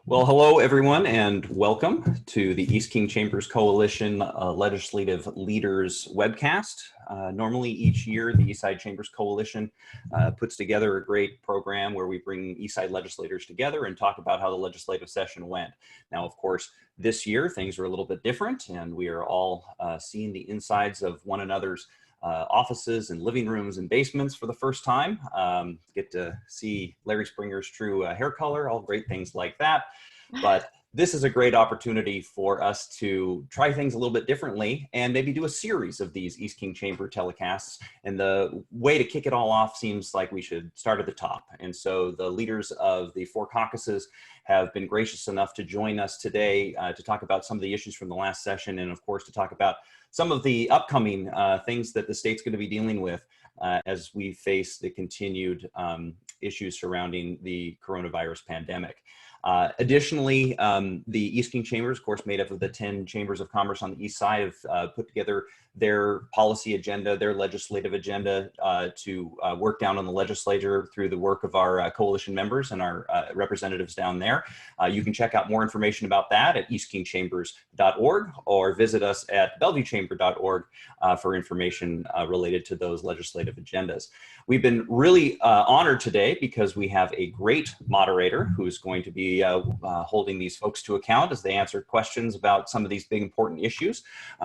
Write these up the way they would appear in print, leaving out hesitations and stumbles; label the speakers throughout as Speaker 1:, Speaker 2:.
Speaker 1: Well, hello, everyone, and welcome to the East King Chambers Coalition Legislative Leaders Webcast. Normally each year, the Eastside Chambers Coalition puts together a great program where we bring Eastside legislators together and talk about how the legislative session went. Now, of course, this year, things are a little bit different, and we are all seeing the insides of one another's offices and living rooms and basements for the first time. Get to see Larry Springer's true hair color, all great things like that. But this is a great opportunity for us to try things a little bit differently and maybe do a series of these East King Chamber telecasts. And the way to kick it all off seems like we should start at the top. And so the leaders of the four caucuses have been gracious enough to join us today to talk about some of the issues from the last session, and of course to talk about some of the upcoming things that the state's going to be dealing with as we face the continued issues surrounding the coronavirus pandemic. Additionally, the East King Chambers, of course, made up of the 10 chambers of commerce on the east side, have put together their policy agenda, their legislative agenda to work down on the legislature through the work of our coalition members and our representatives down there. You can check out more information about that at eastkingchambers.org or visit us at bellevuechamber.org for information related to those legislative agendas. We've been really honored today because we have a great moderator who is going to be holding these folks to account as they answer questions about some of these big important issues.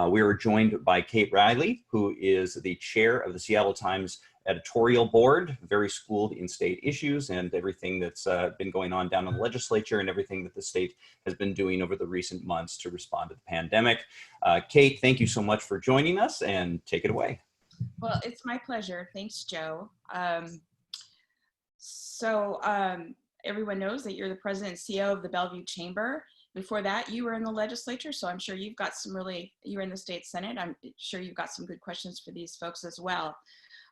Speaker 1: We are joined by Kate Riley, who is the chair of the Seattle Times Editorial Board, very schooled in state issues and everything that's been going on down in the legislature and everything that the state has been doing over the recent months to respond to the pandemic. Kate, thank you so much for joining us, and take it away.
Speaker 2: Well, it's my pleasure. Thanks, Joe. Everyone knows that you're the president and CEO of the Bellevue Chamber. Before that, you were in the legislature, so I'm sure you've got you were in the state Senate. I'm sure you've got some good questions for these folks as well.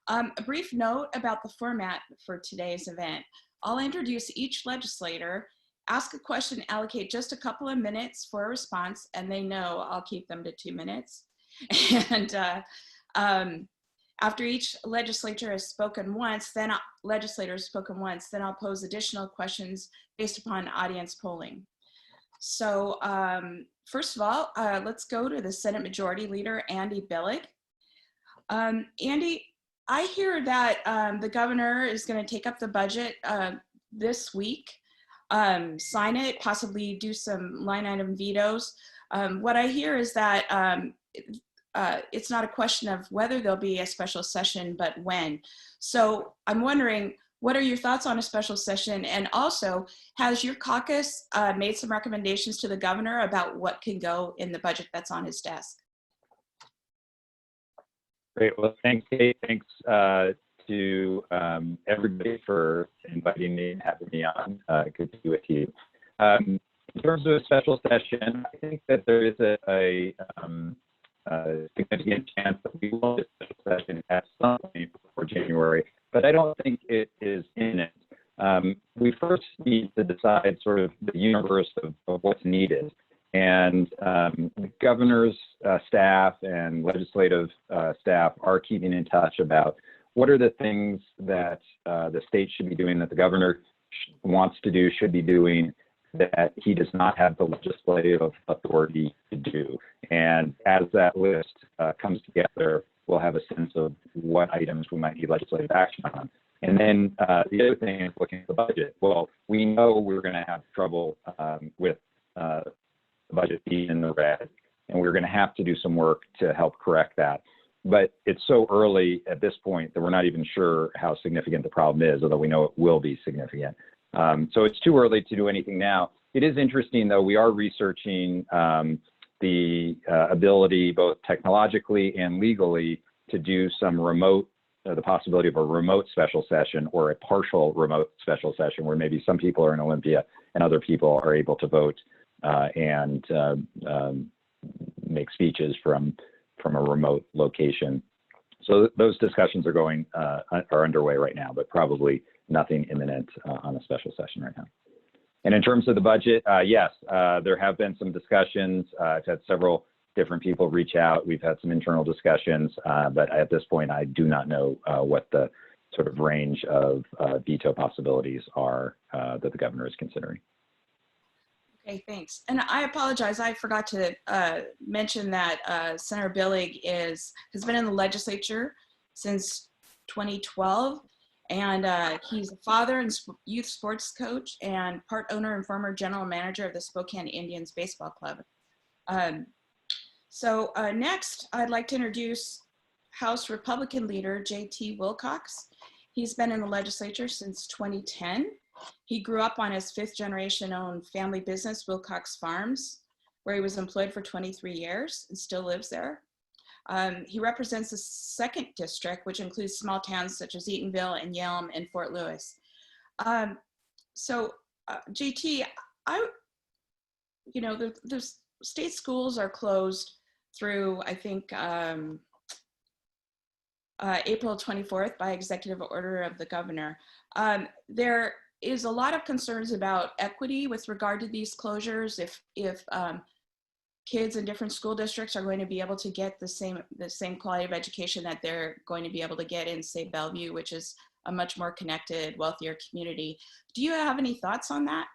Speaker 2: A brief note about the format for today's event. I'll introduce each legislator, ask a question, allocate just a couple of minutes for a response, and they know I'll keep them to 2 minutes. And after each legislator has spoken once, then I'll pose additional questions based upon audience polling. So first of all, let's go to the Senate Majority Leader, Andy Billig. Andy, I hear that the governor is going to take up the budget this week, sign it, possibly do some line item vetoes. What I hear is that it's not a question of whether there'll be a special session, but when. So I'm wondering, what are your thoughts on a special session? And also, has your caucus made some recommendations to the governor about what can go in the budget that's on his desk?
Speaker 3: Great. Well, thanks, Kate. Thanks to everybody for inviting me and having me on. Good to be with you. In terms of a special session, I think that there is a significant chance that we will have a special session at some point before January, but I don't think it is imminent. We first need to decide sort of the universe of what's needed. And the governor's staff and legislative staff are keeping in touch about what are the things that the state should be doing, that the governor wants to do, should be doing, that he does not have the legislative authority to do. And as that list comes together, we'll have a sense of what items we might need legislative action on. And then the other thing is looking at the budget. Well, we know we're going to have trouble with the budget being in the red, and we're going to have to do some work to help correct that. But it's so early at this point that we're not even sure how significant the problem is, although we know it will be significant. So it's too early to do anything now. It is interesting, though, we are researching the ability, both technologically and legally, to do some remote, the possibility of a remote special session or a partial remote special session where maybe some people are in Olympia and other people are able to vote and make speeches from a remote location. So those discussions are underway right now, but probably nothing imminent on a special session right now. And in terms of the budget, yes, there have been some discussions. I've had several different people reach out. We've had some internal discussions, but at this point, I do not know what the sort of range of veto possibilities are that the governor is considering.
Speaker 2: Okay, thanks. And I apologize, I forgot to mention that Senator Billig has been in the legislature since 2012, and he's a father and youth sports coach and part owner and former general manager of the Spokane Indians Baseball Club. Next, I'd like to introduce House Republican leader J.T. Wilcox. He's been in the legislature since 2010. He grew up on his fifth generation owned family business, Wilcox Farms, where he was employed for 23 years and still lives there. He represents the 2nd district, which includes small towns such as Eatonville and Yelm and Fort Lewis. JT, the state schools are closed through, I think, April 24th by executive order of the governor. There is a lot of concerns about equity with regard to these closures. If kids in different school districts are going to be able to get the same quality of education that they're going to be able to get in, say, Bellevue, which is a much more connected, wealthier community. Do you have any thoughts on that?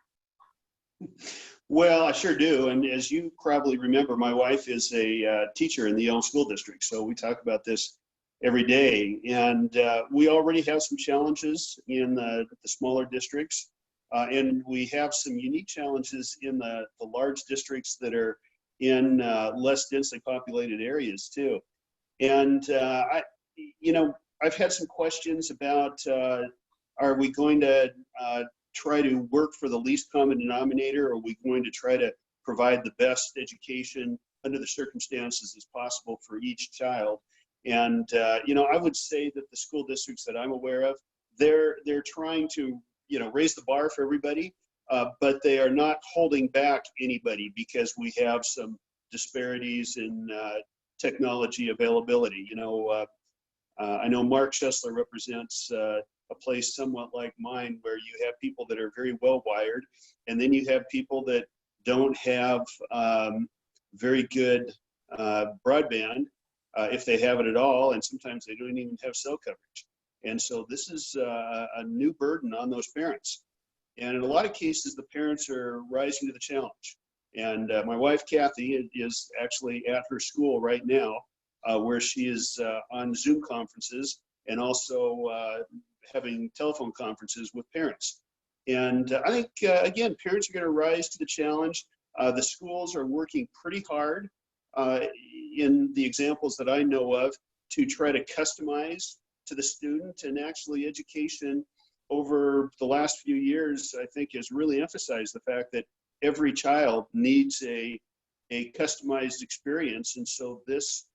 Speaker 4: Well, I sure do. And as you probably remember, my wife is a teacher in the Yelm School District. So we talk about this every day. And we already have some challenges in the smaller districts. And we have some unique challenges in the large districts that are in less densely populated areas too. And I've had some questions about, are we going to try to work for the least common denominator, or are we going to try to provide the best education under the circumstances as possible for each child? And I would say that the school districts that I'm aware of, they're trying to raise the bar for everybody, but they are not holding back anybody because we have some disparities in technology availability. I know Mark Schoesler represents a place somewhat like mine, where you have people that are very well wired, and then you have people that don't have very good broadband, if they have it at all, and sometimes they don't even have cell coverage. And so this is a new burden on those parents. And in a lot of cases, the parents are rising to the challenge. And my wife, Kathy, is actually at her school right now, where she is on Zoom conferences and also having telephone conferences with parents. And I think, again, parents are going to rise to the challenge. The schools are working pretty hard in the examples that I know of to try to customize to the student. And actually, education over the last few years, I think, has really emphasized the fact that every child needs a customized experience. And so this,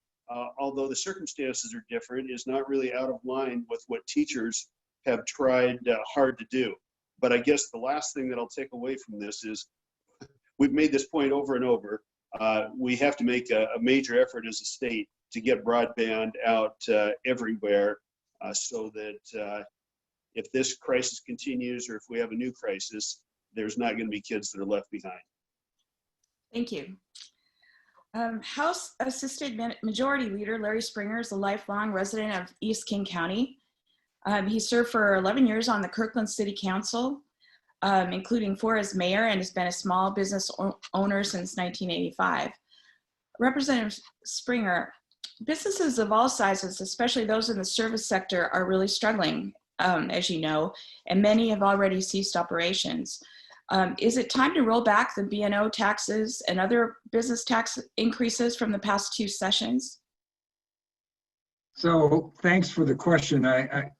Speaker 4: although the circumstances are different, is not really out of line with what teachers have tried hard to do. But I guess the last thing that I'll take away from this is, we've made this point over and over. We have to make a major effort as a state to get broadband out everywhere, so that if this crisis continues, or if we have a new crisis, there's not going to be kids that are left behind.
Speaker 2: Thank you. House Assisted Majority Leader Larry Springer is a lifelong resident of East King County. He served for 11 years on the Kirkland City Council, including 4 as mayor, and has been a small business owner since 1985. Representative Springer, businesses of all sizes, especially those in the service sector, are really struggling, as you know, and many have already ceased operations. Is it time to roll back the B&O taxes and other business tax increases from the past 2 sessions?
Speaker 5: So thanks for the question. I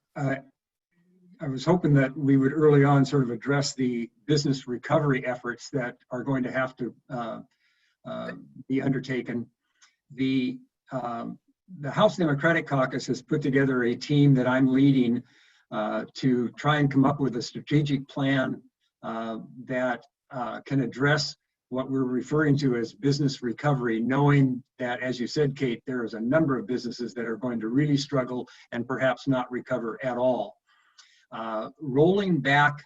Speaker 5: was hoping that we would early on sort of address the business recovery efforts that are going to have to be undertaken. The House Democratic Caucus has put together a team that I'm leading to try and come up with a strategic plan that can address what we're referring to as business recovery, knowing that, as you said, Kate, there is a number of businesses that are going to really struggle and perhaps not recover at all. Rolling back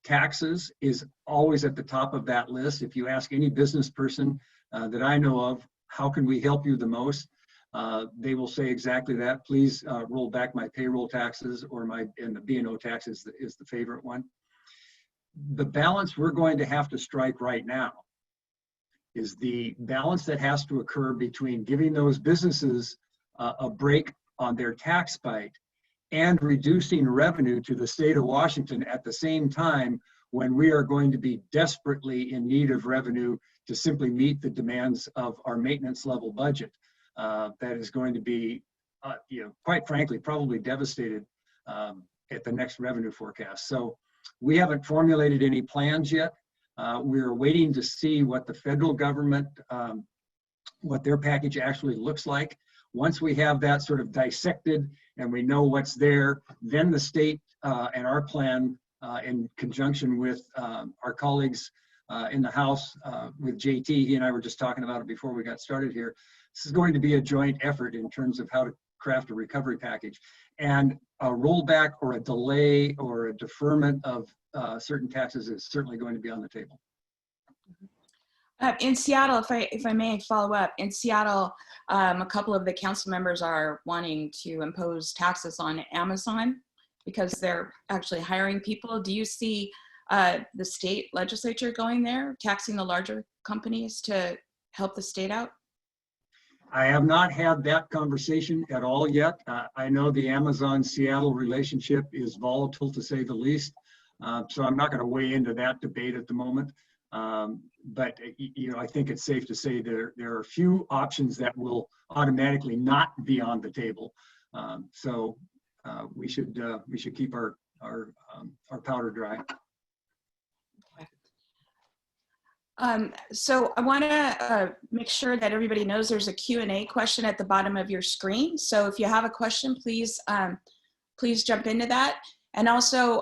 Speaker 5: taxes is always at the top of that list. If you ask any business person that I know of, how can we help you the most? They will say exactly that. Please roll back my payroll taxes, and the B&O tax is the favorite one. the balance we're going to have to strike right now is the balance that has to occur between giving those businesses a break on their tax bite and reducing revenue to the state of Washington at the same time when we are going to be desperately in need of revenue to simply meet the demands of our maintenance level budget. That is going to be, quite frankly, probably devastated at the next revenue forecast. So we haven't formulated any plans yet. We're waiting to see what the federal government, what their package actually looks like. Once we have that sort of dissected and we know what's there, then the state and our plan in conjunction with our colleagues in the House with JT, he and I were just talking about it before we got started here. This is going to be a joint effort in terms of how to craft a recovery package. And a rollback or a delay or a deferment of certain taxes is certainly going to be on the table.
Speaker 2: In Seattle, if I may follow up, in Seattle, a couple of the council members are wanting to impose taxes on Amazon because they're actually hiring people. Do you see the state legislature going there, taxing the larger companies to help the state out?
Speaker 5: I have not had that conversation at all yet. I know the Amazon-Seattle relationship is volatile, to say the least. So I'm not going to weigh into that debate at the moment. But I think it's safe to say there are a few options that will automatically not be on the table. So we should keep our powder dry.
Speaker 2: So I want to make sure that everybody knows there's a Q&A question at the bottom of your screen. So if you have a question, please jump into that. And also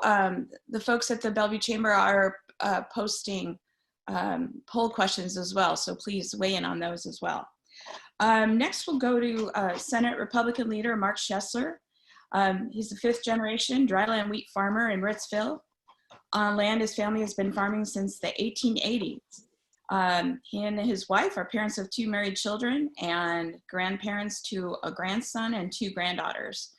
Speaker 2: the folks at the Bellevue Chamber are posting poll questions as well. So please weigh in on those as well. Next, we'll go to Senate Republican leader Mark Schoesler. He's a 5th generation dryland wheat farmer in Ritzville, on land his family has been farming since the 1880s. He and his wife are parents of 2 married children and grandparents to a grandson and 2 granddaughters.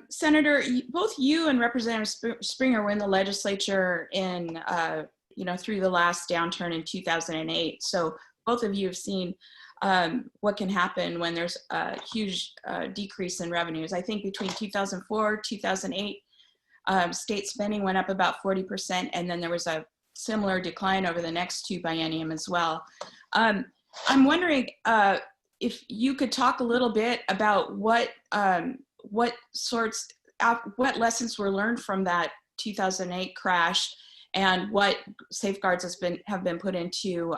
Speaker 2: Senator, both you and Representative Springer were in the legislature in, through the last downturn in 2008. So both of you have seen what can happen when there's a huge decrease in revenues. I think between 2004, 2008, state spending went up about 40%, and then there was a similar decline over the next 2 biennium as well. I'm wondering if you could talk a little bit about what lessons were learned from that 2008 crash, and what safeguards have been put into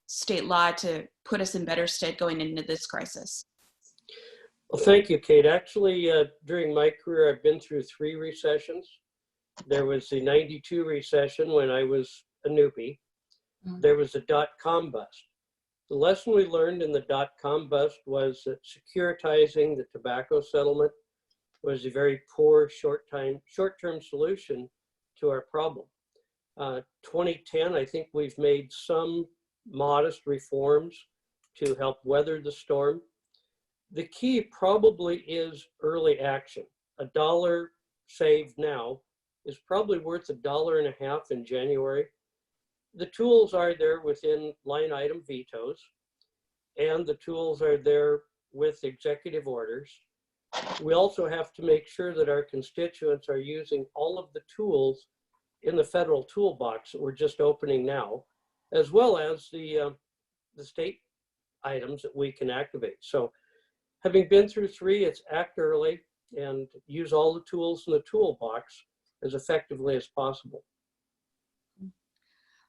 Speaker 2: state law to put us in better stead going into this crisis.
Speaker 6: Well, thank you, Kate. Actually, during my career, I've been through 3 recessions. There was the '92 recession when I was a newbie. There was the dot-com bust. The lesson we learned in the dot-com bust was that securitizing the tobacco settlement was a very poor short-term solution to our problem. 2010, I think we've made some modest reforms to help weather the storm. The key probably is early action. $1 saved now is probably worth $1.50 in January. The tools are there within line item vetoes, and the tools are there with executive orders. We also have to make sure that our constituents are using all of the tools in the federal toolbox that we're just opening now, as well as the state items that we can activate. So having been through 3, it's act early and use all the tools in the toolbox as effectively as possible.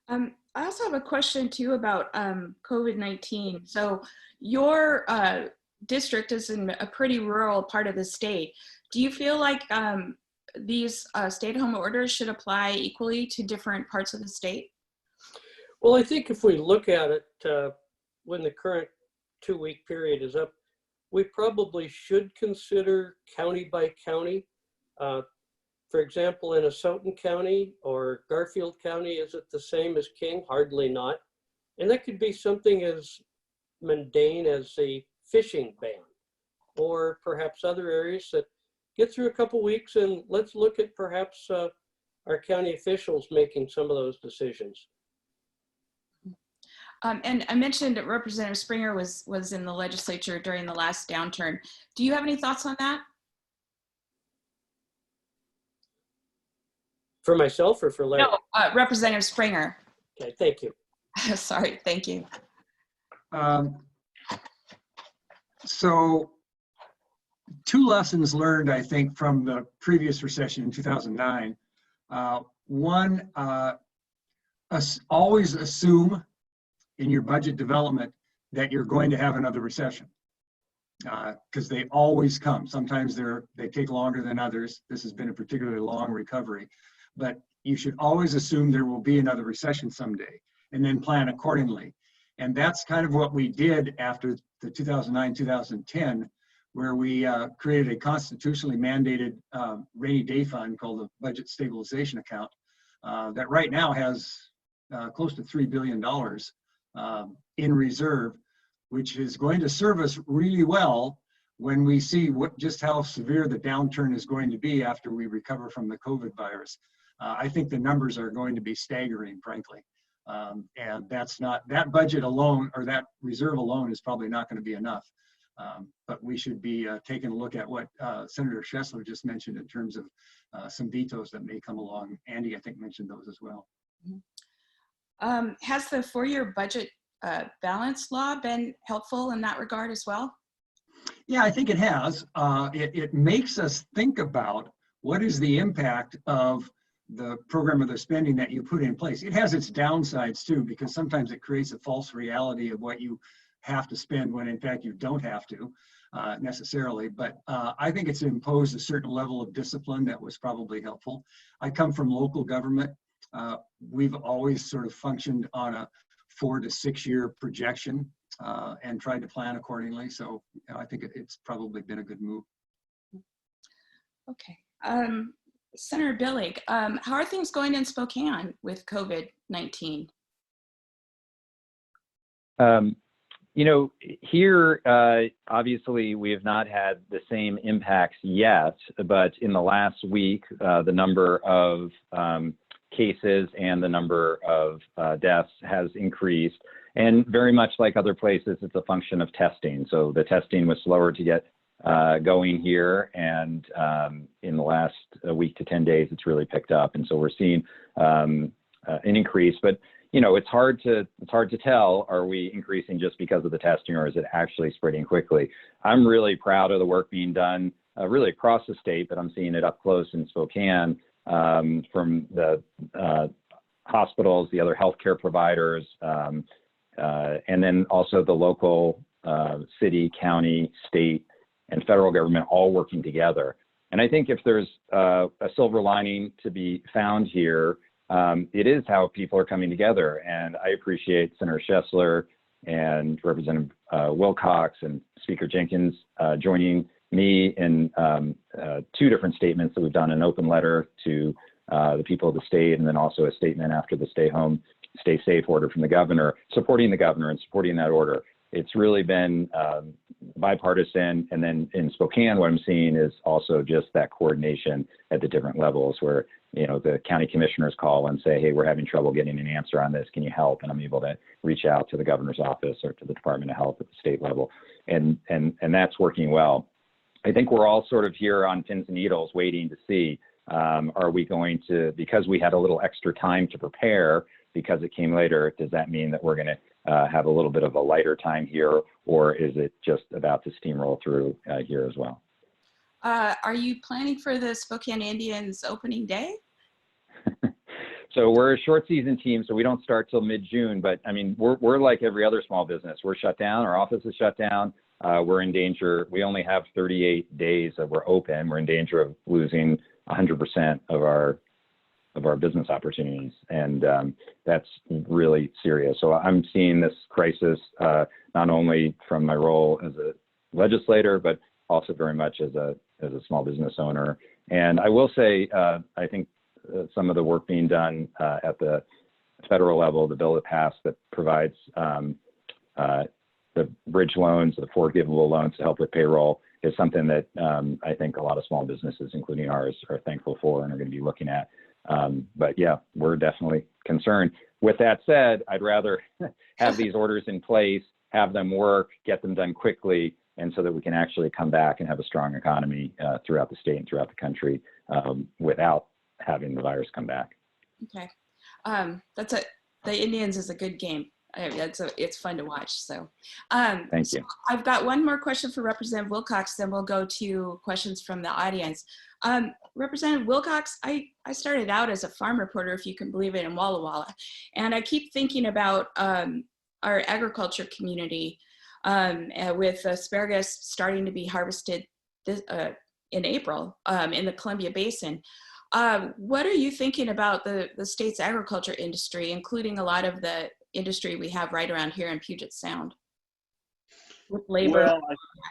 Speaker 2: I also have a question too about COVID-19. So your district is in a pretty rural part of the state. Do you feel like these stay-at-home orders should apply equally to different parts of the state?
Speaker 6: Well, I think if we look at it when the current 2-week period is up, we probably should consider county by county. For example, in Asotin County or Garfield County, is it the same as King? Hardly not. And that could be something as mundane as a fishing ban, or perhaps other areas that get through a couple weeks and let's look at perhaps our county officials making some of those decisions.
Speaker 2: And I mentioned that Representative Springer was in the legislature during the last downturn. Do you have any thoughts on that?
Speaker 6: For myself or for Larry?
Speaker 2: No, Representative Springer.
Speaker 6: Okay, thank you.
Speaker 2: Sorry, thank you.
Speaker 5: So 2 lessons learned, I think, from the previous recession in 2009. One, always assume in your budget development that you're going to have another recession, because they always come. Sometimes they take longer than others. This has been a particularly long recovery, but you should always assume there will be another recession someday and then plan accordingly. And that's kind of what we did after the 2009-2010, where we created a constitutionally mandated rainy day fund called the Budget Stabilization Account that right now has close to $3 billion in reserve, which is going to serve us really well when we see just how severe the downturn is going to be after we recover from the COVID virus. I think the numbers are going to be staggering, frankly. And that budget alone, or that reserve alone, is probably not going to be enough. But we should be taking a look at what Senator Schoesler just mentioned in terms of some vetoes that may come along. Andy, I think, mentioned those as well.
Speaker 2: Has the 4-year budget balance law been helpful in that regard as well?
Speaker 5: Yeah, I think it has. It makes us think about what is the impact of the program or the spending that you put in place. It has its downsides too, because sometimes it creates a false reality of what you have to spend when in fact you don't have to necessarily. But I think it's imposed a certain level of discipline that was probably helpful. I come from local government. We've always sort of functioned on a 4 to 6 year projection and tried to plan accordingly. So I think it's probably been a good move.
Speaker 2: Okay. Senator Billig, how are things going in Spokane with COVID-19?
Speaker 3: You know, here, obviously, we have not had the same impacts yet, but in the last week, the number of cases and the number of deaths has increased. And very much like other places, it's a function of testing. So the testing was slower to get going here, and in the last week to 10 days, it's really picked up. And so we're seeing an increase, but you know, it's hard to tell, are we increasing just because of the testing, or is it actually spreading quickly? I'm really proud of the work being done really across the state, but I'm seeing it up close in Spokane from the hospitals, the other healthcare providers, and then also the local city, county, state, and federal government all working together. And I think if there's a silver lining to be found here, it is how people are coming together. And I appreciate Senator Schoesler and Representative Wilcox and Speaker Jenkins joining me in 2 different statements that we've done: an open letter to the people of the state, and then also a statement after the stay home, stay safe order from the governor, supporting the governor and supporting that order. It's really been bipartisan. And then in Spokane, what I'm seeing is also just that coordination at the different levels where, you know, the county commissioners call and say, hey, we're having trouble getting an answer on this. Can you help? And I'm able to reach out to the governor's office or to the Department of Health at the state level. And that's working well. I think we're all sort of here on pins and needles waiting to see, are we going to, because we had a little extra time to prepare because it came later, does that mean that we're going to have a little bit of a lighter time here, or is it just about to steamroll through here as well?
Speaker 2: Are you planning for the Spokane Indians opening day?
Speaker 3: So we're a short season team, so we don't start till mid-June, but I mean, we're like every other small business. We're shut down, our office is shut down. We're in danger. We only have 38 days that we're open. We're in danger of losing 100% of our business opportunities. And that's really serious. So I'm seeing this crisis not only from my role as a legislator, but also very much as a small business owner. And I will say, I think some of the work being done at the federal level, the bill that passed that provides the bridge loans, the forgivable loans to help with payroll, is something that I think a lot of small businesses, including ours, are thankful for and are going to be looking at. But yeah, we're definitely concerned. With that said, I'd rather have these orders in place, have them work, get them done quickly, and so that we can actually come back and have a strong economy throughout the state and throughout the country without having the virus come back.
Speaker 2: Okay. The Indians is a good game. It's fun to watch. So,
Speaker 3: Thank you.
Speaker 2: I've got one more question for Representative Wilcox, then we'll go to questions from the audience. Representative Wilcox, I started out as a farm reporter, if you can believe it, in Walla Walla. And I keep thinking about our agriculture community with asparagus starting to be harvested in April in the Columbia Basin. What are you thinking about the state's agriculture industry, including a lot of the industry we have right around here in Puget Sound with labor?
Speaker 4: Well,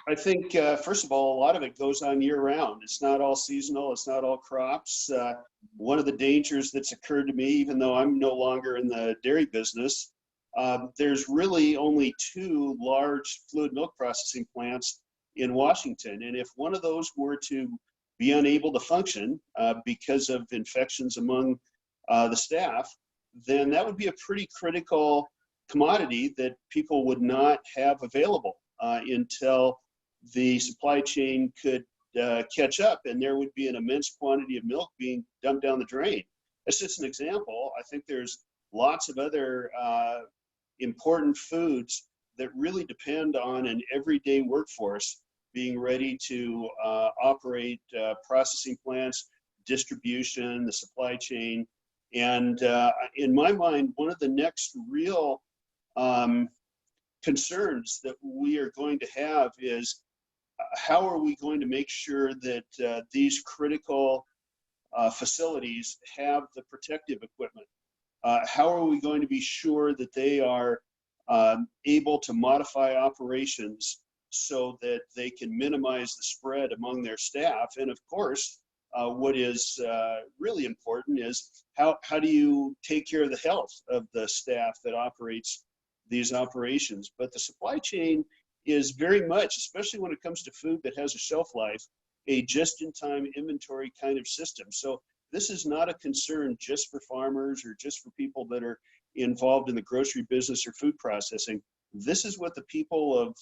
Speaker 4: I think, first of all, a lot of it goes on year round. It's not all seasonal. It's not all crops. One of the dangers that's occurred to me, even though I'm no longer in the dairy business, there's really only 2 large fluid milk processing plants in Washington. And if one of those were to be unable to function because of infections among the staff, then that would be a pretty critical commodity that people would not have available until the supply chain could catch up, and there would be an immense quantity of milk being dumped down the drain. That's just an example. I think there's lots of other important foods that really depend on an everyday workforce being ready to operate processing plants, distribution, the supply chain. And in my mind, one of the next real concerns that we are going to have is how are we going to make sure that these critical facilities have the protective equipment? How are we going to be sure that they are able to modify operations so that they can minimize the spread among their staff? And of course, what is really important is how do you take care of the health of the staff that operates these operations? But the supply chain is very much, especially when it comes to food that has a shelf life, a just-in-time inventory kind of system. So this is not a concern just for farmers or just for people that are involved in the grocery business or food processing. This is what the people of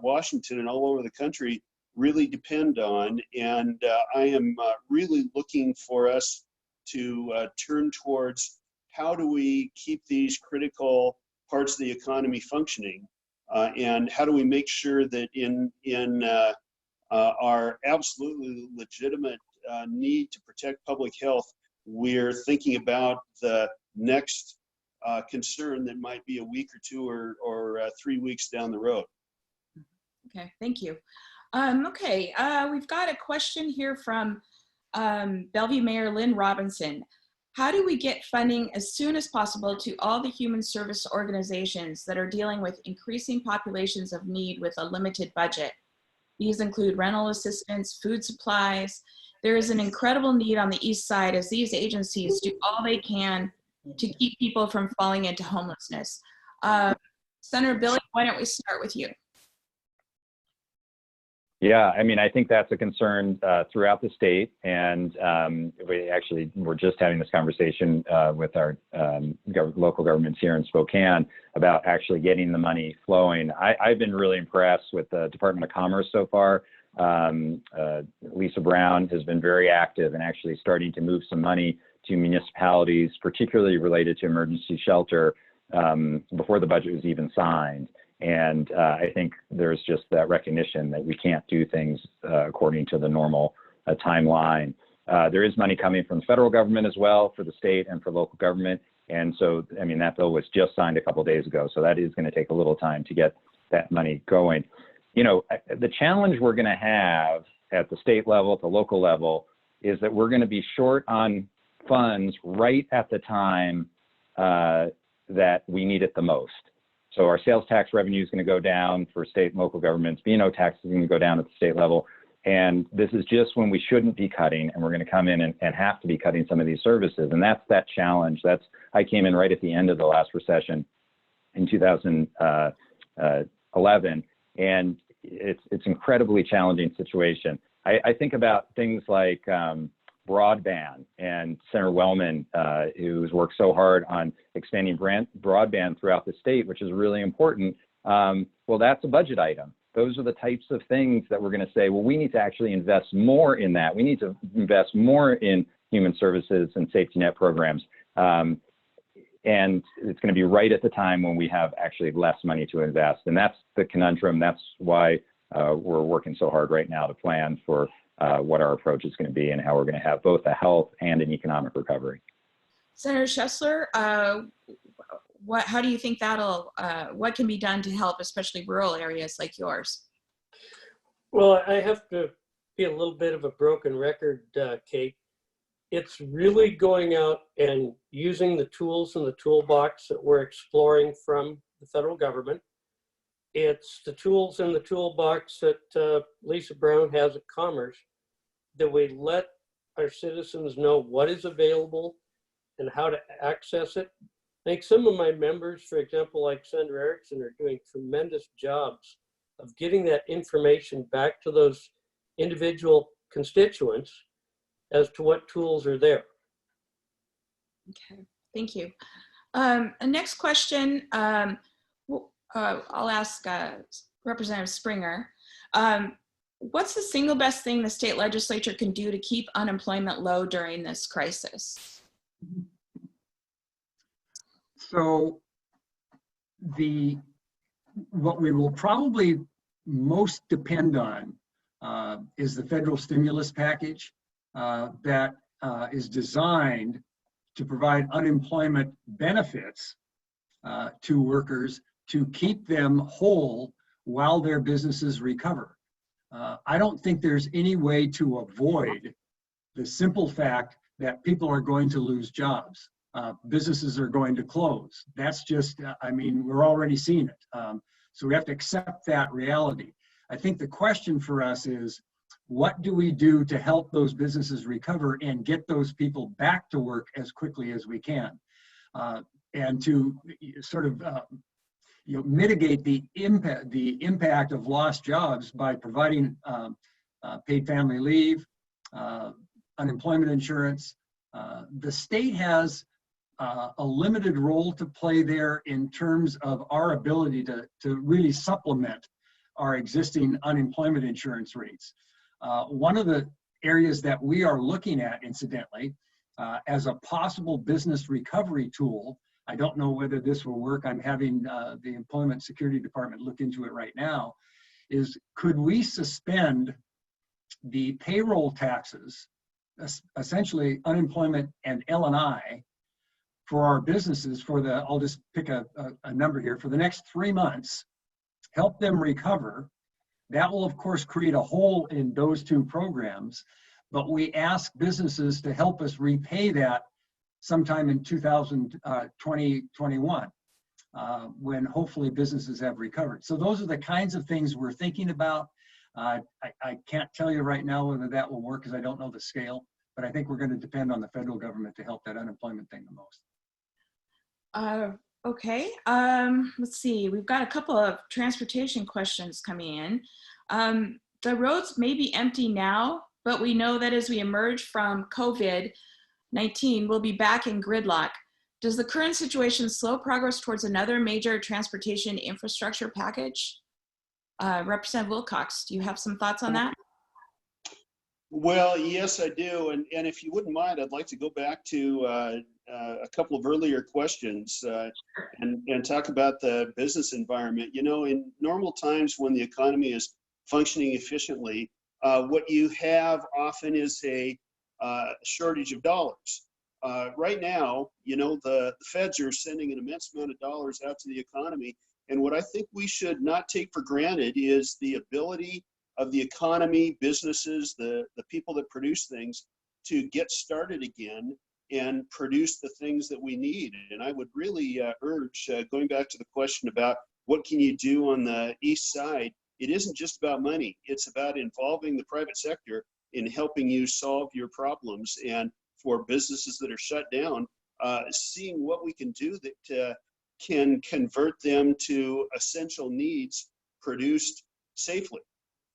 Speaker 4: Washington and all over the country really depend on. And I am really looking for us to turn towards how do we keep these critical parts of the economy functioning, and how do we make sure that in our absolutely legitimate need to protect public health, we're thinking about the next concern that might be a week or 2 or 3 weeks down the road.
Speaker 2: Okay, thank you. Okay, we've got a question here from Bellevue Mayor Lynn Robinson. How do we get funding as soon as possible to all the human service organizations that are dealing with increasing populations of need with a limited budget? These include rental assistance, food supplies. There is an incredible need on the East Side as these agencies do all they can to keep people from falling into homelessness. Senator Billig, why don't we start with you?
Speaker 3: Yeah, I mean, I think that's a concern throughout the state, and we're just having this conversation with our local governments here in Spokane about actually getting the money flowing. I've been really impressed with the Department of Commerce so far. Lisa Brown has been very active and actually starting to move some money to municipalities, particularly related to emergency shelter, before the budget was even signed. And I think there's just that recognition that we can't do things according to the normal timeline. There is money coming from the federal government as well for the state and for local government. And so, I mean, that bill was just signed a couple of days ago. So that is going to take a little time to get that money going. You know, the challenge we're going to have at the state level, at the local level, is that we're going to be short on funds right at the time that we need it the most. So our sales tax revenue is going to go down for state and local governments. B&O tax is going to go down at the state level. And this is just when we shouldn't be cutting, and we're going to come in and have to be cutting some of these services. And that's that challenge. I came in right at the end of the last recession in 2011. And, it's incredibly challenging situation. I think about things like broadband, and Senator Wellman, who's worked so hard on expanding broadband throughout the state, which is really important. Well, that's a budget item. Those are the types of things that we're going to say, well, we need to actually invest more in that. We need to invest more in human services and safety net programs. And it's going to be right at the time when we have actually less money to invest. And that's the conundrum. That's why we're working so hard right now to plan for what our approach is going to be and how we're going to have both a health and an economic recovery.
Speaker 2: Senator Schoesler, how do you think what can be done to help, especially rural areas like yours?
Speaker 6: Well, I have to be a little bit of a broken record, Kate. It's really going out and using the tools in the toolbox that we're exploring from the federal government. It's the tools in the toolbox that Lisa Brown has at Commerce, that we let our citizens know what is available and how to access it. I think some of my members, for example, like Senator Erickson, are doing tremendous jobs of getting that information back to those individual constituents as to what tools are there.
Speaker 2: Okay, thank you. Next question, I'll ask Representative Springer. What's the single best thing the state legislature can do to keep unemployment low during this crisis?
Speaker 5: So what we will probably most depend on is the federal stimulus package that is designed to provide unemployment benefits to workers to keep them whole while their businesses recover. I don't think there's any way to avoid the simple fact that people are going to lose jobs. Businesses are going to close. That's just, I mean, we're already seeing it. So we have to accept that reality. I think the question for us is, what do we do to help those businesses recover and get those people back to work as quickly as we can? And to sort of mitigate the impact of lost jobs by providing paid family leave, unemployment insurance. The state has a limited role to play there in terms of our ability to really supplement our existing unemployment insurance rates. One of the areas that we are looking at, incidentally, as a possible business recovery tool, I don't know whether this will work. I'm having the Employment Security Department look into it right now, is could we suspend the payroll taxes, essentially unemployment and L&I, for our businesses for I'll just pick a number here, for the next 3 months, help them recover. That will, of course, create a hole in those two programs, but we ask businesses to help us repay that sometime in 2021, when hopefully businesses have recovered. So those are the kinds of things we're thinking about. I can't tell you right now whether that will work because I don't know the scale, but I think we're going to depend on the federal government to help that unemployment thing the most.
Speaker 2: Okay, let's see. We've got a couple of transportation questions coming in. The roads may be empty now, but we know that as we emerge from COVID-19, we'll be back in gridlock. Does the current situation slow progress towards another major transportation infrastructure package? Representative Wilcox, do you have some thoughts on that?
Speaker 4: Well, yes, I do. And if you wouldn't mind, I'd like to go back to a couple of earlier questions and talk about the business environment. You know, in normal times when the economy is functioning efficiently, what you have often is a shortage of dollars. Right now, you know, the feds are sending an immense amount of dollars out to the economy. And what I think we should not take for granted is the ability of the economy, businesses, the people that produce things to get started again and produce the things that we need. And I would really urge, going back to the question about what can you do on the east side, it isn't just about money. It's about involving the private sector in helping you solve your problems. And for businesses that are shut down, seeing what we can do that can convert them to essential needs produced safely.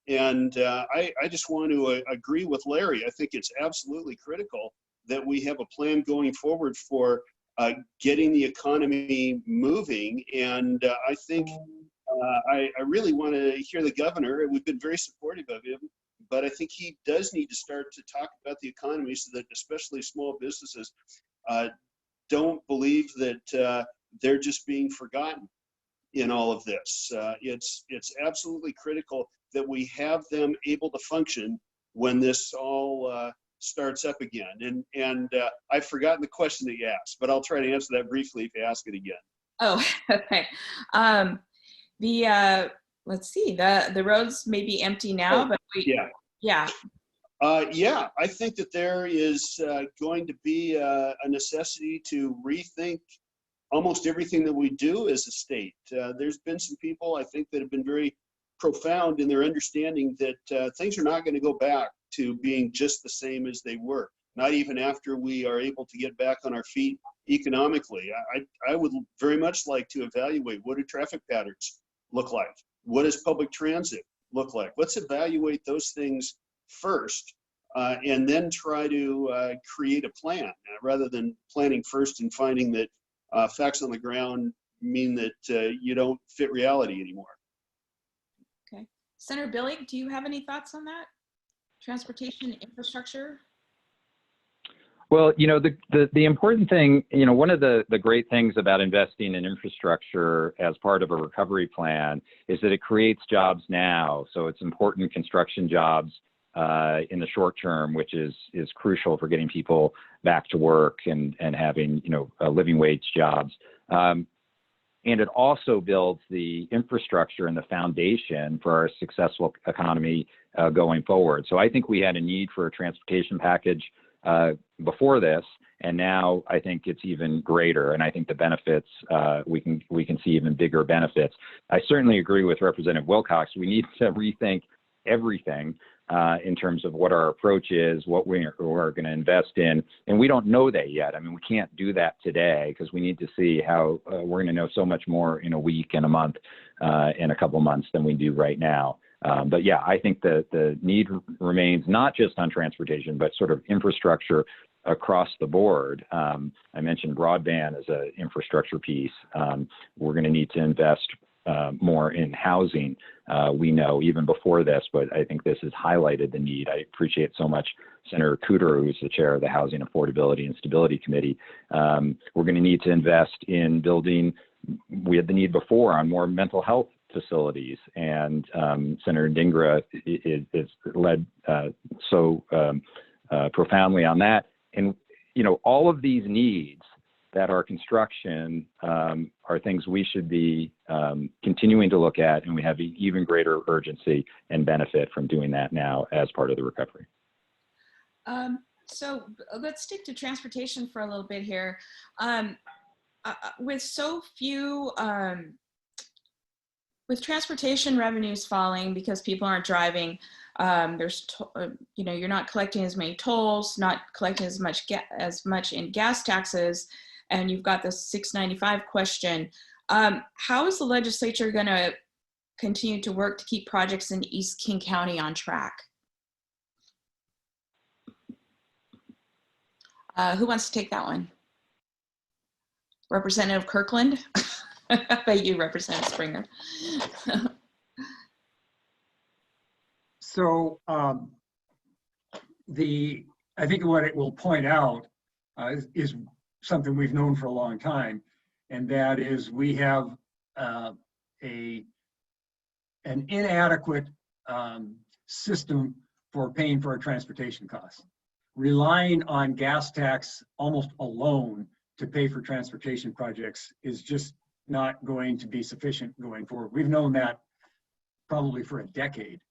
Speaker 4: And I just want to agree with Larry. I think it's absolutely critical that we have a plan going forward for getting the economy moving. And I think I really want to hear the governor. We've been very supportive of him, but I think he does need to start to talk about the economy so that especially small businesses don't believe that they're just being forgotten in all of this. It's absolutely critical that we have them able to function when this all starts up again. And I've forgotten the question that you asked, but I'll try to answer that briefly if you ask it again.
Speaker 2: Oh, okay. Let's see, the roads may be empty now, but
Speaker 4: yeah.
Speaker 2: Yeah.
Speaker 4: Yeah, I think that there is going to be a necessity to rethink almost everything that we do as a state. There's been some people, I think, that have been very profound in their understanding that things are not going to go back to being just the same as they were, not even after we are able to get back on our feet economically. I would very much like to evaluate, what do traffic patterns look like? What does public transit look like? Let's evaluate those things first and then try to create a plan rather than planning first and finding that facts on the ground mean that you don't fit reality anymore.
Speaker 2: Okay. Senator Billig, do you have any thoughts on that? Transportation infrastructure?
Speaker 3: Well, you know, the important thing, you know, one of the great things about investing in infrastructure as part of a recovery plan is that it creates jobs now. So it's important construction jobs in the short term, which is crucial for getting people back to work and having, you know, living wage jobs. And it also builds the infrastructure and the foundation for our successful economy going forward. So I think we had a need for a transportation package before this, and now I think it's even greater. And I think the benefits, we can see even bigger benefits. I certainly agree with Representative Wilcox. We need to rethink everything in terms of what our approach is, what we're going to invest in. And we don't know that yet. I mean, we can't do that today because we need to see how we're going to know so much more in a week and a month and a couple months than we do right now. But yeah, I think the need remains not just on transportation, but sort of infrastructure across the board. I mentioned broadband as an infrastructure piece. We're going to need to invest more in housing. We know even before this, but I think this has highlighted the need. I appreciate so much Senator Cooter, who's the chair of the Housing Affordability and Stability Committee. We're going to need to invest in building. We had the need before on more mental health facilities, and Senator Dingra is led so profoundly on that. And you know, all of these needs that are construction are things we should be continuing to look at, and we have even greater urgency and benefit from doing that now as part of the recovery.
Speaker 2: So let's stick to transportation for a little bit here. With so few, with transportation revenues falling because people aren't driving, you know, you're not collecting as many tolls, not collecting as much in gas taxes, and you've got the $6.95 question. How is the legislature going to continue to work to keep projects in East King County on track? Who wants to take that one? Representative Kirkland? I bet you, Representative Springer.
Speaker 5: So I think what it will point out is something we've known for a long time, and that is we have an inadequate system for paying for our transportation costs. Relying on gas tax almost alone to pay for transportation projects is just not going to be sufficient going forward. We've known that probably for a decade.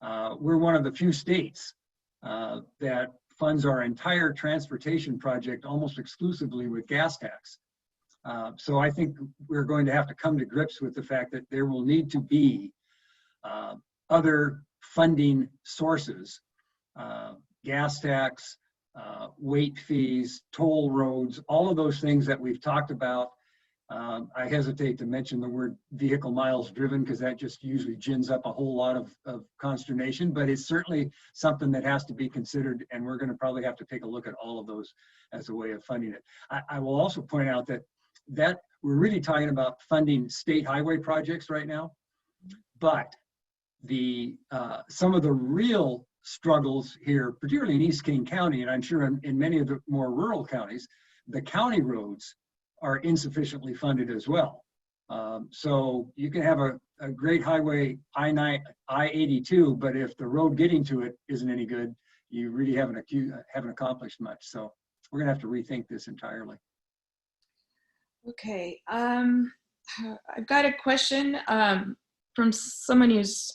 Speaker 5: We're one of the few states that funds our entire transportation project almost exclusively with gas tax. So I think we're going to have to come to grips with the fact that there will need to be other funding sources, gas tax, weight fees, toll roads, all of those things that we've talked about I hesitate to mention the word vehicle miles driven because that just usually gins up a whole lot of consternation, but it's certainly something that has to be considered, and we're going to probably have to take a look at all of those as a way of funding it. I will also point out that we're really talking about funding state highway projects right now, but some of the real struggles here, particularly in East King County, and I'm sure in many of the more rural counties, the county roads are insufficiently funded as well. So you can have a great highway, I-82, but if the road getting to it isn't any good, you really haven't accomplished much. So we're gonna have to rethink this entirely.
Speaker 2: Okay, I've got a question from someone who's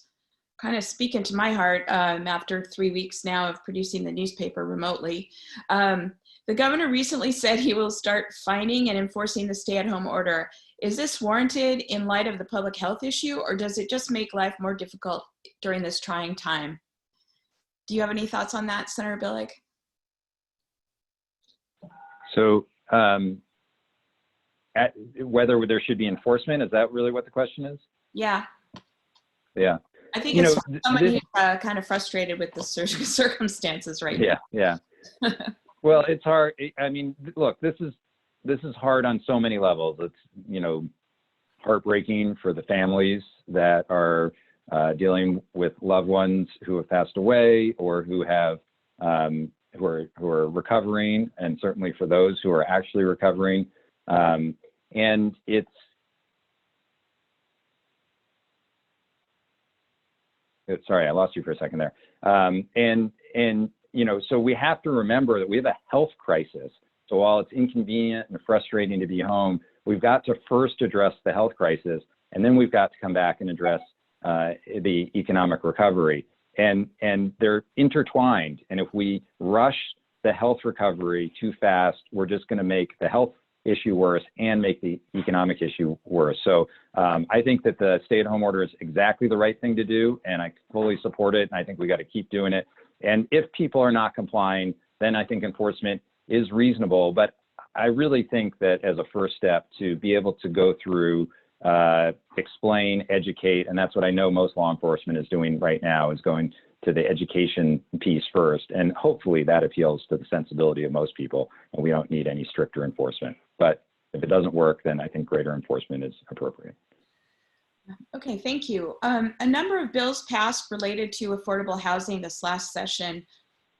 Speaker 2: kind of speaking to my heart after 3 weeks now of producing the newspaper remotely. The governor recently said he will start fining and enforcing the stay-at-home order. Is this warranted in light of the public health issue, or does it just make life more difficult during this trying time? Do you have any thoughts on that, Senator Billig?
Speaker 3: So whether there should be enforcement, is that really what the question is?
Speaker 2: Yeah.
Speaker 3: Yeah.
Speaker 2: I think it's someone who's kind of frustrated with the circumstances right now.
Speaker 3: Yeah. Well, it's hard. I mean, look, this is hard on so many levels. It's, heartbreaking for the families that are dealing with loved ones who have passed away or who have who are recovering, and certainly for those who are actually recovering. And it's sorry, I lost you for a second there. So we have to remember that we have a health crisis. So while it's inconvenient and frustrating to be home, we've got to first address the health crisis, and then we've got to come back and address the economic recovery. And they're intertwined. And if we rush the health recovery too fast, we're just going to make the health issue worse and make the economic issue worse. So I think that the stay-at-home order is exactly the right thing to do, and I fully support it, and I think we got to keep doing it. And if people are not complying, then I think enforcement is reasonable. But I really think that as a first step, to be able to go through, explain, educate, and that's what I know most law enforcement is doing right now, is going to the education piece first. And hopefully that appeals to the sensibility of most people, and we don't need any stricter enforcement. But if it doesn't work, then I think greater enforcement is appropriate.
Speaker 2: Okay, thank you. A number of bills passed related to affordable housing this last session.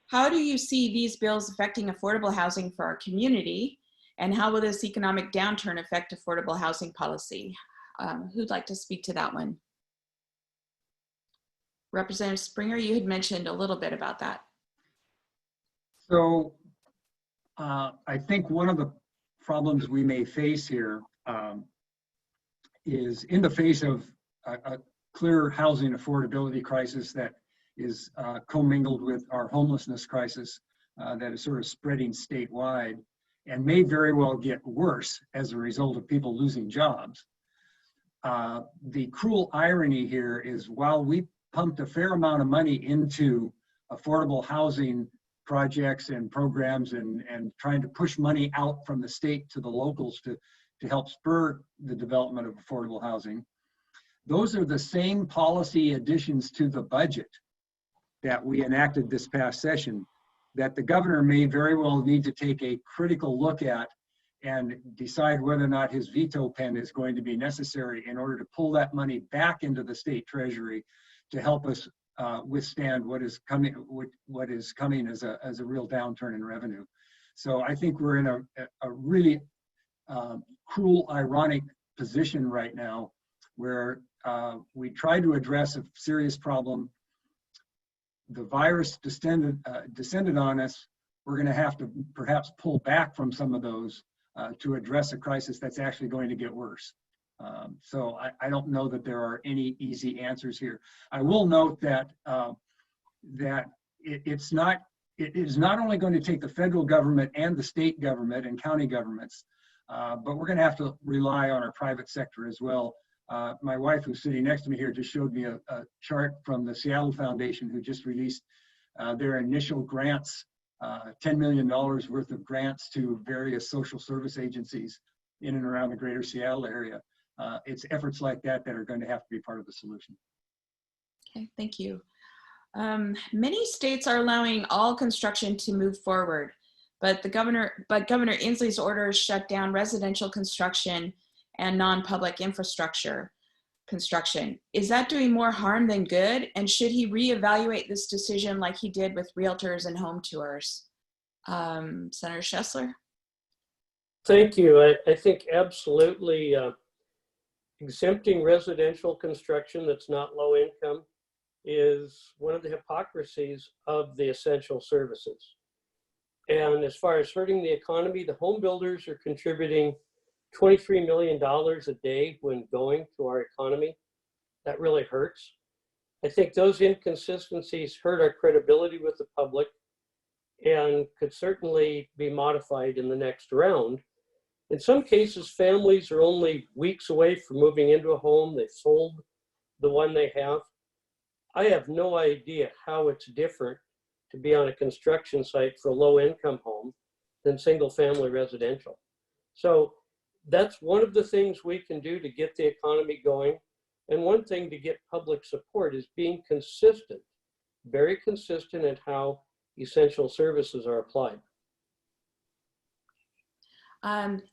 Speaker 2: How do you see these bills affecting affordable housing for our community? And how will this economic downturn affect affordable housing policy? Who'd like to speak to that one? Representative Springer, you had mentioned a little bit about that.
Speaker 5: So I think one of the problems we may face here is in the face of a clear housing affordability crisis that is commingled with our homelessness crisis that is sort of spreading statewide and may very well get worse as a result of people losing jobs. The cruel irony here is while we pumped a fair amount of money into affordable housing projects and programs and trying to push money out from the state to the locals to help spur the development of affordable housing, those are the same policy additions to the budget that we enacted this past session that the governor may very well need to take a critical look at and decide whether or not his veto pen is going to be necessary in order to pull that money back into the state treasury to help us withstand what is coming as a real downturn in revenue. So I think we're in a really cruel, ironic position right now where we try to address a serious problem. The virus descended on us. We're going to have to perhaps pull back from some of those to address a crisis that's actually going to get worse. So I don't know that there are any easy answers here. I will note that it is not only going to take the federal government and the state government and county governments, but we're going to have to rely on our private sector as well. My wife, who's sitting next to me here, just showed me a chart from the Seattle Foundation, who just released their initial grants, $10 million worth of grants to various social service agencies in and around the greater Seattle area. It's efforts like that that are going to have to be part of the solution.
Speaker 2: Okay, thank you. Many states are allowing all construction to move forward, but Governor Inslee's orders shut down residential construction and non-public infrastructure construction. Is that doing more harm than good? And should he reevaluate this decision like he did with realtors and home tours? Senator Schoesler?
Speaker 6: Thank you. I think absolutely exempting residential construction that's not low income is one of the hypocrisies of the essential services. And as far as hurting the economy, the home builders are contributing $23 million a day when going to our economy. That really hurts. I think those inconsistencies hurt our credibility with the public and could certainly be modified in the next round. In some cases, families are only weeks away from moving into a home. They've sold the one they have. I have no idea how it's different to be on a construction site for a low-income home than single-family residential. So that's one of the things we can do to get the economy going. And one thing to get public support is being consistent, very consistent in how essential services are applied.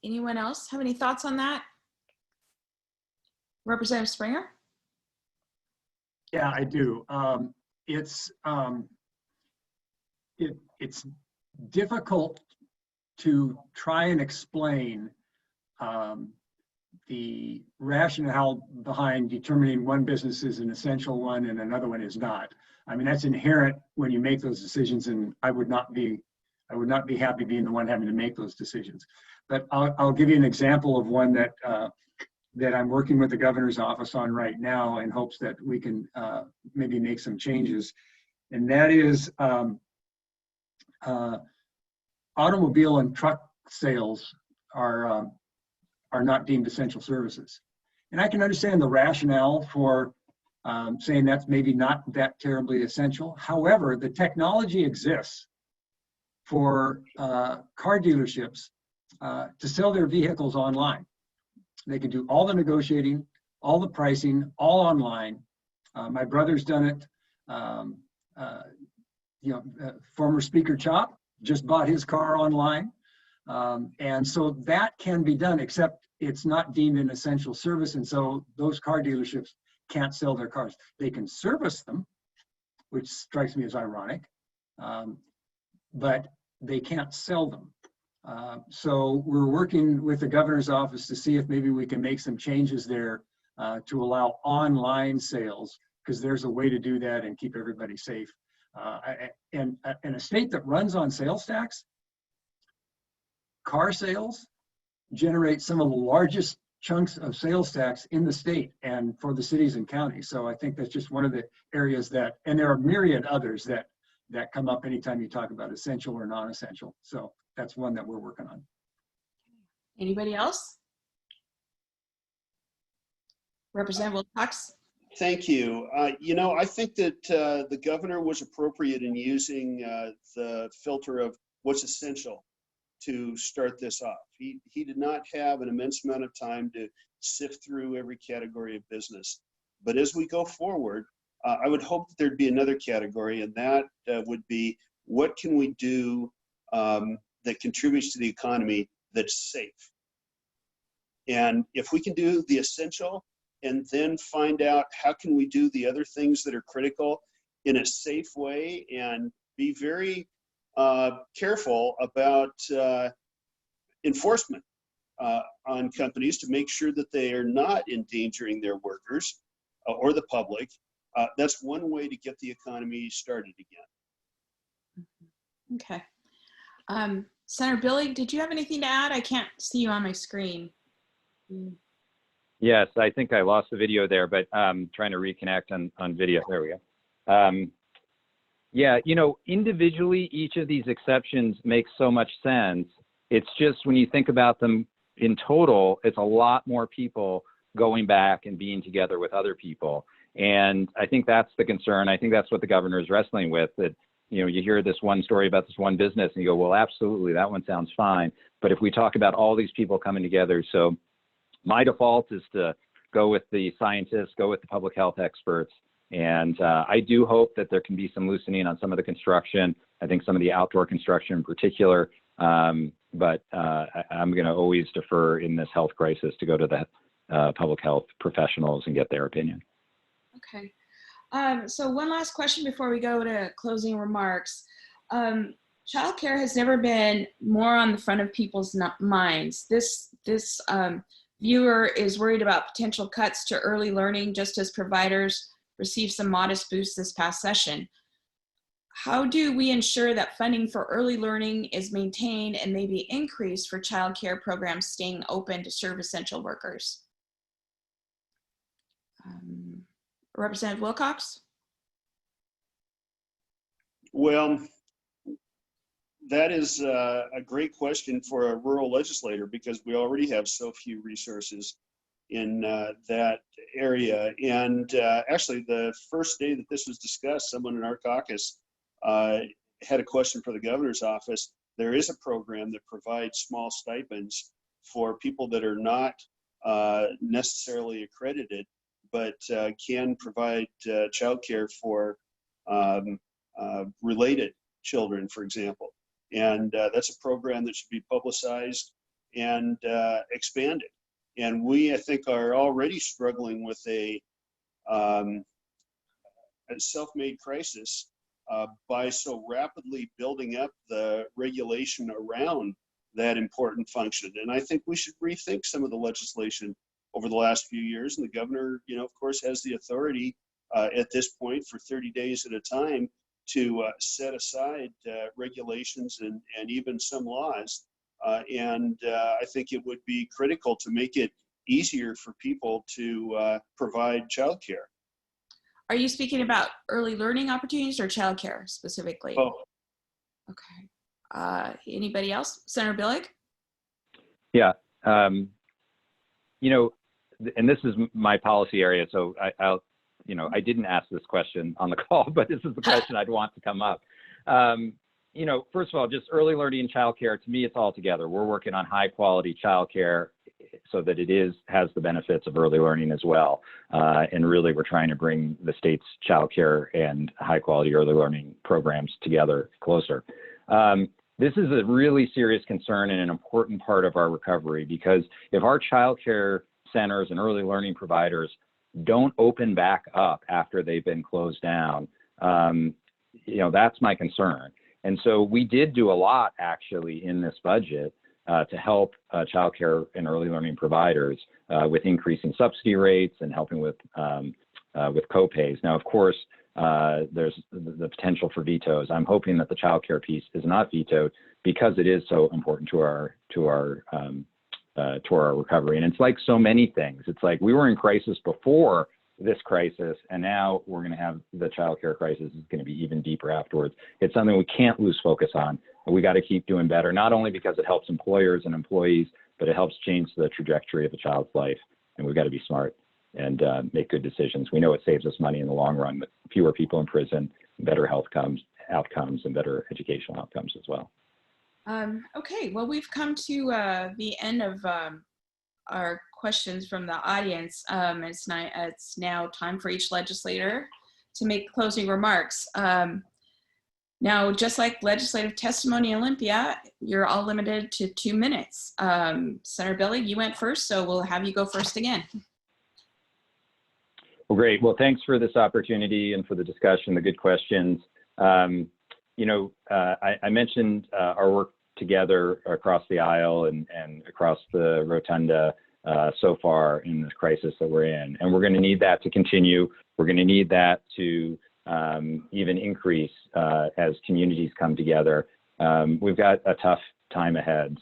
Speaker 2: Anyone else have any thoughts on that? Representative Springer?
Speaker 5: Yeah, I do. It's difficult to try and explain the rationale behind determining one business is an essential one and another one is not. I mean, that's inherent when you make those decisions, and I would not be happy being the one having to make those decisions. But I'll give you an example of one that that I'm working with the governor's office on right now in hopes that we can maybe make some changes. And that is automobile and truck sales are not deemed essential services. And I can understand the rationale for saying that's maybe not that terribly essential. However, the technology exists for car dealerships to sell their vehicles online. They can do all the negotiating, all the pricing, all online. My brother's done it. Former Speaker Chop just bought his car online. And so that can be done, except it's not deemed an essential service. And so those car dealerships can't sell their cars. They can service them, which strikes me as ironic, but they can't sell them. So we're working with the governor's office to see if maybe we can make some changes there to allow online sales, because there's a way to do that and keep everybody safe. And in a state that runs on sales tax, car sales generate some of the largest chunks of sales tax in the state and for the cities and counties. So I think that's just one of the areas that, and there are myriad others that come up anytime you talk about essential or non-essential. So that's one that we're working on.
Speaker 2: Anybody else? Representative Wilcox?
Speaker 4: Thank you. I think that the governor was appropriate in using the filter of what's essential to start this off. He did not have an immense amount of time to sift through every category of business. But as we go forward, I would hope that there'd be another category, and that would be, what can we do that contributes to the economy that's safe? And if we can do the essential and then find out how can we do the other things that are critical in a safe way, and be very careful about enforcement on companies to make sure that they are not endangering their workers or the public. That's one way to get the economy started again.
Speaker 2: Okay. Senator Billig, did you have anything to add? I can't see you on my screen.
Speaker 3: Yes, I think I lost the video there, but trying to reconnect on video. There we go. Yeah, individually, each of these exceptions makes so much sense. It's just when you think about them in total, it's a lot more people going back and being together with other people. And I think that's the concern. I think that's what the governor is wrestling with, that you hear this one story about this one business and you go, well, absolutely, that one sounds fine. But if we talk about all these people coming together, so my default is to go with the scientists, go with the public health experts. And I do hope that there can be some loosening on some of the construction. I think some of the outdoor construction in particular. But I'm going to always defer in this health crisis to go to the public health professionals and get their opinion.
Speaker 2: Okay. So one last question before we go to closing remarks. Childcare has never been more on the front of people's minds. This viewer is worried about potential cuts to early learning, just as providers received some modest boosts this past session. How do we ensure that funding for early learning is maintained and maybe increased for childcare programs staying open to serve essential workers? Representative Wilcox?
Speaker 4: Well, that is a great question for a rural legislator, because we already have so few resources in that area. And actually, the first day that this was discussed, someone in our caucus had a question for the governor's office. There is a program that provides small stipends for people that are not necessarily accredited, but can provide childcare for related children, for example. And that's a program that should be publicized and expanded. And we, I think, are already struggling with a self-made crisis by so rapidly building up the regulation around that important function. And I think we should rethink some of the legislation over the last few years. And the governor, of course, has the authority at this point for 30 days at a time to set aside regulations and even some laws. And I think it would be critical to make it easier for people to provide childcare.
Speaker 2: Are you speaking about early learning opportunities or childcare specifically?
Speaker 4: Oh.
Speaker 2: Okay. Anybody else? Senator Billig?
Speaker 3: Yeah. And this is my policy area, so I didn't ask this question on the call, but this is the question I'd want to come up. First of all, just early learning and childcare, to me, it's all together. We're working on high quality childcare so that it has the benefits of early learning as well. And really, we're trying to bring the state's childcare and high quality early learning programs together closer. This is a really serious concern and an important part of our recovery, because if our childcare centers and early learning providers don't open back up after they've been closed down, that's my concern. And so we did do a lot actually in this budget to help childcare and early learning providers with increasing subsidy rates and helping with co-pays. Now, of course, there's the potential for vetoes. I'm hoping that the childcare piece is not vetoed, because it is so important to our recovery. And it's like so many things. It's like we were in crisis before this crisis, and now we're going to have the childcare crisis is going to be even deeper afterwards. It's something we can't lose focus on. We got to keep doing better, not only because it helps employers and employees, but it helps change the trajectory of a child's life. And we've got to be smart and make good decisions. We know it saves us money in the long run, but fewer people in prison, better health outcomes, and better educational outcomes as well.
Speaker 2: Okay, well, we've come to the end of our questions from the audience. It's now time for each legislator to make closing remarks. Now, just like legislative testimony Olympia, you're all limited to 2 minutes. Senator Billig, you went first, so we'll have you go first again.
Speaker 3: Well, great. Well, thanks for this opportunity and for the discussion, the good questions. I mentioned our work together across the aisle and across the rotunda so far in this crisis that we're in. And we're going to need that to continue. We're going to need that to even increase as communities come together. We've got a tough time ahead,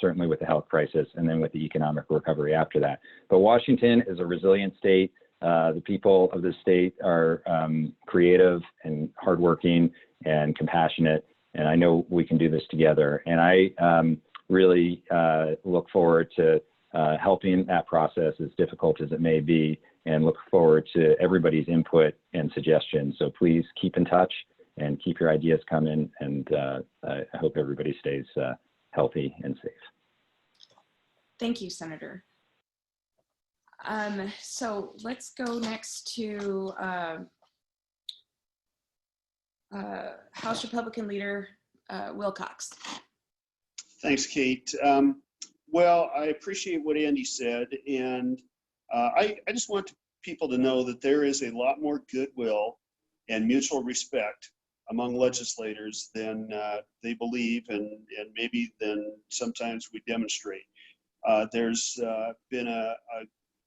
Speaker 3: certainly with the health crisis and then with the economic recovery after that. But Washington is a resilient state. The people of this state are creative and hardworking and compassionate, and I know we can do this together. And I really look forward to helping that process, as difficult as it may be, and look forward to everybody's input and suggestions. So please keep in touch and keep your ideas coming. And I hope everybody stays healthy and safe.
Speaker 2: Thank you, Senator. So let's go next to House Republican Leader Wilcox.
Speaker 4: Thanks, Kate. Well, I appreciate what Andy said, and I just want people to know that there is a lot more goodwill and mutual respect among legislators than they believe, and maybe than sometimes we demonstrate. There's been a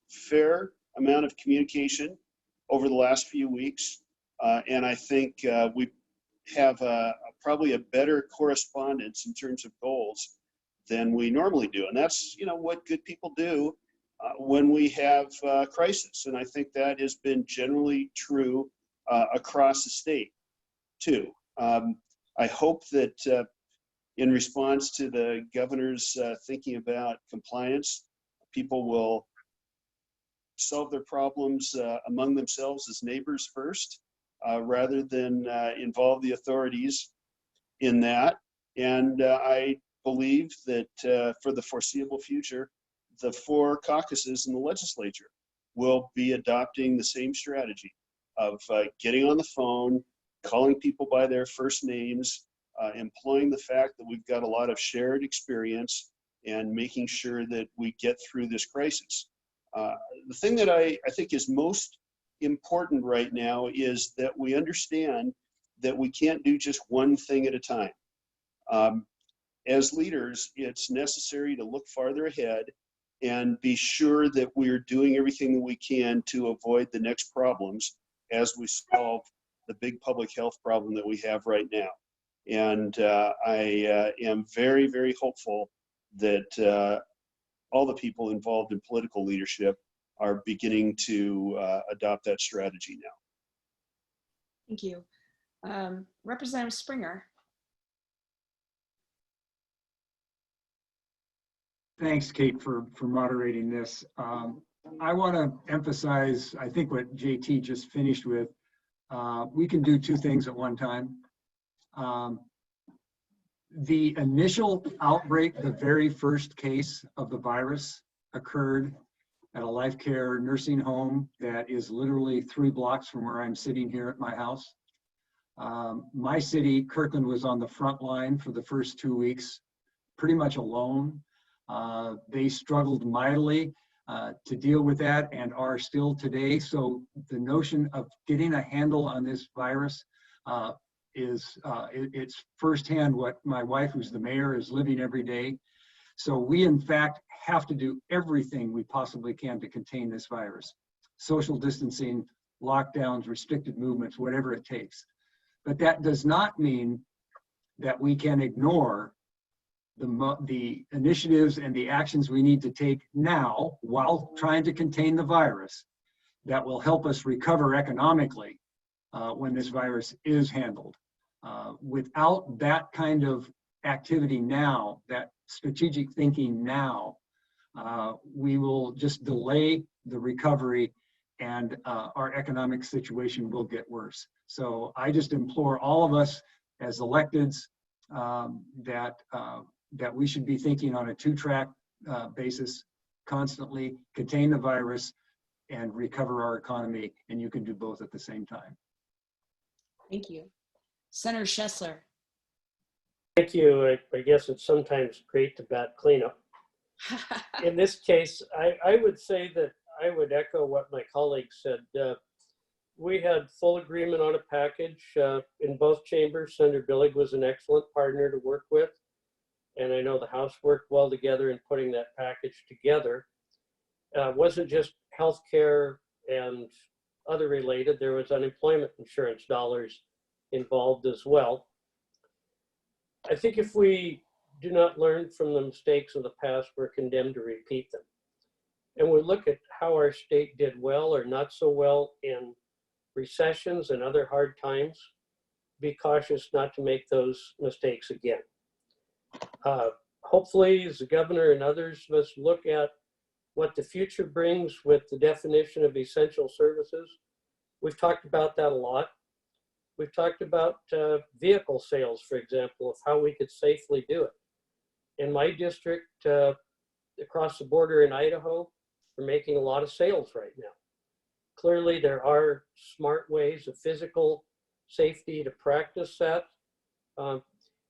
Speaker 4: fair amount of communication over the last few weeks, and I think we have probably a better correspondence in terms of goals than we normally do, and that's what good people do when we have crisis, and I think that has been generally true across the state too. I hope that in response to the governor's thinking about compliance, people will solve their problems among themselves as neighbors first, rather than involve the authorities in that. And I believe that for the foreseeable future, the 4 caucuses in the legislature will be adopting the same strategy of getting on the phone, calling people by their first names, employing the fact that we've got a lot of shared experience, and making sure that we get through this crisis. The thing that I think is most important right now is that we understand that we can't do just one thing at a time. As leaders, it's necessary to look farther ahead and be sure that we're doing everything that we can to avoid the next problems as we solve the big public health problem that we have right now. And I am very, very hopeful that all the people involved in political leadership are beginning to adopt that strategy now.
Speaker 2: Thank you. Representative Springer.
Speaker 5: Thanks, Kate, for moderating this. I want to emphasize, I think, what JT just finished with. We can do 2 things at one time. The initial outbreak, the very first case of the virus, occurred at a life care nursing home that is literally 3 blocks from where I'm sitting here at my house. My city, Kirkland, was on the front line for the first 2 weeks, pretty much alone. They struggled mightily to deal with that and are still today. So the notion of getting a handle on this virus it's firsthand what my wife, who's the mayor, is living every day. So we, in fact, have to do everything we possibly can to contain this virus. Social distancing, lockdowns, restricted movements, whatever it takes. But that does not mean that we can ignore the initiatives and the actions we need to take now while trying to contain the virus that will help us recover economically when this virus is handled. Without that kind of activity now, that strategic thinking now, we will just delay the recovery and our economic situation will get worse. So I just implore all of us as electeds that we should be thinking on a 2-track basis, constantly contain the virus and recover our economy, and you can do both at the same time.
Speaker 2: Thank you. Senator Schoesler.
Speaker 6: Thank you. I guess it's sometimes great to bat cleanup. In this case, I would say that I would echo what my colleague said. We had full agreement on a package in both chambers. Senator Billig was an excellent partner to work with. And I know the House worked well together in putting that package together. It wasn't just healthcare and other related. There was unemployment insurance dollars involved as well. I think if we do not learn from the mistakes of the past, we're condemned to repeat them. And we look at how our state did well or not so well in recessions and other hard times, be cautious not to make those mistakes again. Hopefully, as the governor and others, let's look at what the future brings with the definition of essential services. We've talked about that a lot. We've talked about vehicle sales, for example, of how we could safely do it. In my district, across the border in Idaho, we're making a lot of sales right now. Clearly, there are smart ways of physical safety to practice that. And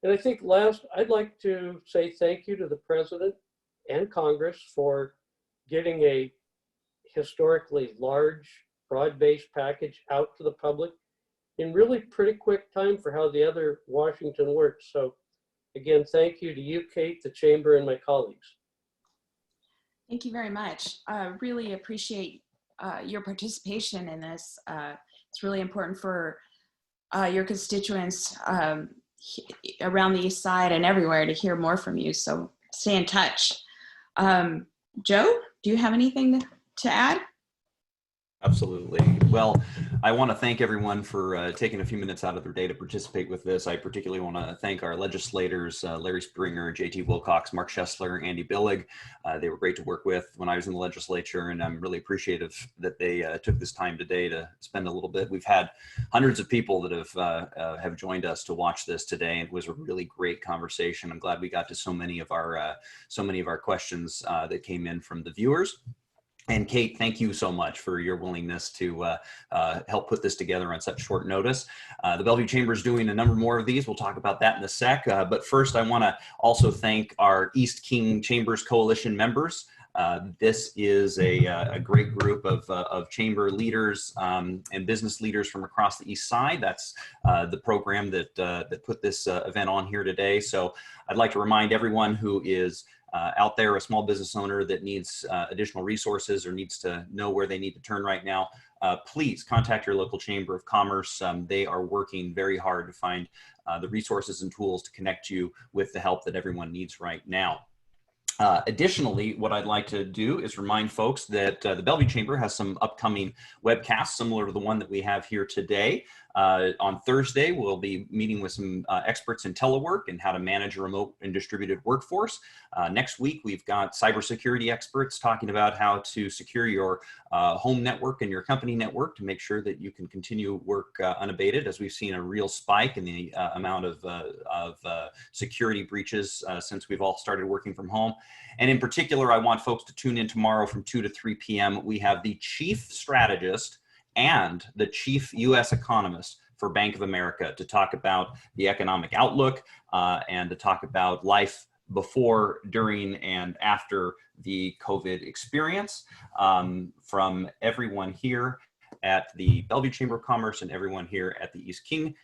Speaker 6: I think last, I'd like to say thank you to the President and Congress for getting a historically large, broad-based package out to the public in really pretty quick time for how the other Washington works. So again, thank you to you, Kate, the Chamber, and my colleagues.
Speaker 2: Thank you very much. Really appreciate your participation in this. It's really important for your constituents around the East Side and everywhere to hear more from you. So stay in touch. Joe, do you have anything to add?
Speaker 1: Absolutely. Well, I want to thank everyone for taking a few minutes out of their day to participate with this. I particularly want to thank our legislators, Larry Springer, JT Wilcox, Mark Schoesler, Andy Billig. They were great to work with when I was in the legislature, and I'm really appreciative that they took this time today to spend a little bit. We've had hundreds of people that have joined us to watch this today, and it was a really great conversation. I'm glad we got to so many of our questions that came in from the viewers. And Kate, thank you so much for your willingness to help put this together on such short notice. The Bellevue Chamber is doing a number more of these. We'll talk about that in a sec. But first, I want to also thank our East King Chambers Coalition members. This is a great group of chamber leaders and business leaders from across the East Side. That's the program that put this event on here today. So I'd like to remind everyone who is out there, a small business owner that needs additional resources or needs to know where they need to turn right now, please contact your local Chamber of Commerce. They are working very hard to find the resources and tools to connect you with the help that everyone needs right now. Additionally, what I'd like to do is remind folks that the Bellevue Chamber has some upcoming webcasts similar to the one that we have here today. On Thursday, we'll be meeting with some experts in telework and how to manage a remote and distributed workforce. Next week, we've got cybersecurity experts talking about how to secure your home network and your company network to make sure that you can continue work unabated, as we've seen a real spike in the amount of security breaches since we've all started working from home. And in particular, I want folks to tune in tomorrow from 2 to 3 p.m. We have the chief strategist and the chief U.S. economist for Bank of America to talk about the economic outlook and to talk about life before, during, and after the COVID experience. From everyone here at the Bellevue Chamber of Commerce and everyone here at the East King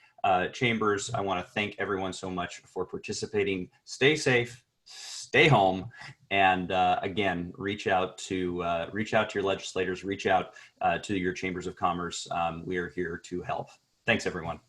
Speaker 1: Chambers, I want to thank everyone so much for participating. Stay safe, stay home, and again, reach out to your legislators, reach out to your chambers of commerce. We are here to help. Thanks, everyone.